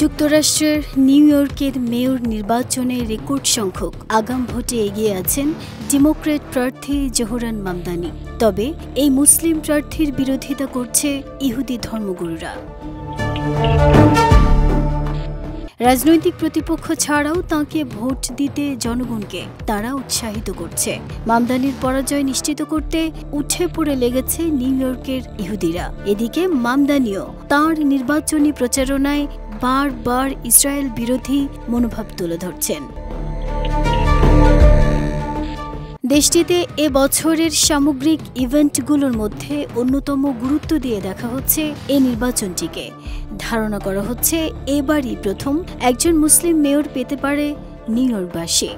যুক্তরাষ্ট্রের নিউ ইয়র্কের মেয়র নির্বাচনে রেকর্ড সংখ্যক আগাম ভোটে এগিয়ে আছেন ডেমোক্র্যাট প্রার্থী জোহরান মামদানি। তবে এই মুসলিম প্রার্থীর বিরোধিতা করছে ইহুদি ধর্মগুরুরা। রাজনৈতিক প্রতিপক্ষ ছাড়াও তাঁকে ভোট দিতে জনগণকে তারা উৎসাহিত করছে। মামদানির পরাজয় নিশ্চিত করতে উঠে পড়ে লেগেছে নিউ ইয়র্কের ইহুদিরা। এদিকে মামদানিও তাঁর নির্বাচনী প্রচারণায় বারবার ইসরায়েল বিরোধী মনোভাব তুলে ধরছেন। দেশটিতে এ বছরের সামগ্রিক ইভেন্টগুলোর মধ্যে অন্যতম গুরুত্ব দিয়ে দেখা হচ্ছে এই নির্বাচনটিকে। ধারণা করা হচ্ছে এবারই প্রথম একজন মুসলিম মেয়র পেতে পারে নিউ ইয়র্কবাসী।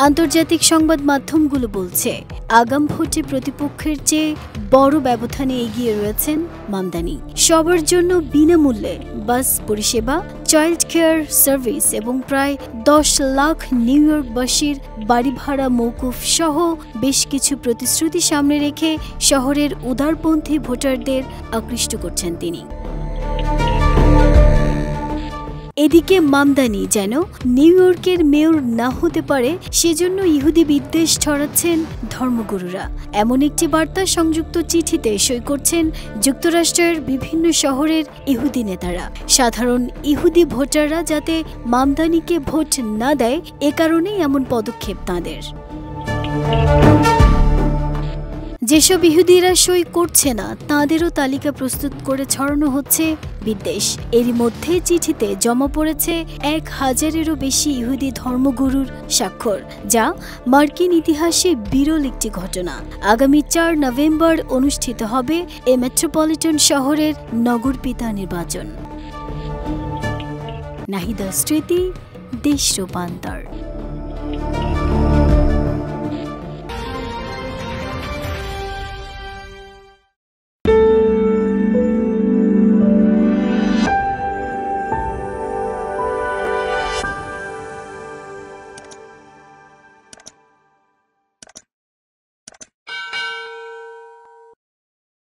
আন্তর্জাতিক সংবাদ মাধ্যমগুলো বলছে, আগাম ভোটে প্রতিপক্ষের চেয়ে বড় ব্যবধানে এগিয়ে রয়েছেন মামদানি। সবার জন্য বিনামূল্যে বাস পরিষেবা, চাইল্ড কেয়ার সার্ভিস এবং প্রায় 10 লাখ নিউ ইয়র্কবাসীর বাড়ি ভাড়া মওকুফ সহ বেশ কিছু প্রতিশ্রুতি সামনে রেখে শহরের উদারপন্থী ভোটারদের আকৃষ্ট করছেন তিনি। এদিকে মামদানি যেন নিউ ইয়র্কের মেয়র না হতে পারে সেজন্য ইহুদি বিদ্বেষ ছড়াচ্ছেন ধর্মগুরুরা। এমন একটি বার্তা সংযুক্ত চিঠিতে সই করছেন যুক্তরাষ্ট্রের বিভিন্ন শহরের ইহুদি নেতারা। সাধারণ ইহুদি ভোটাররা যাতে মামদানিকে ভোট না দেয়, এ কারণেই এমন পদক্ষেপ তাঁদের। যেসব ইহুদিরা সই করছে না তাঁদেরও তালিকা প্রস্তুত করে ছড়ানো হচ্ছে বিদ্বেষ। এরই মধ্যে চিঠিতে জমা পড়েছে 1000-এরও বেশি ইহুদি ধর্মগুরুর স্বাক্ষর, যা মার্কিন ইতিহাসে বিরল একটি ঘটনা। আগামী 4 নভেম্বর অনুষ্ঠিত হবে এই মেট্রোপলিটন শহরের নগরপিতা নির্বাচন। নাহিদা স্মৃতি, দেশ রূপান্তর।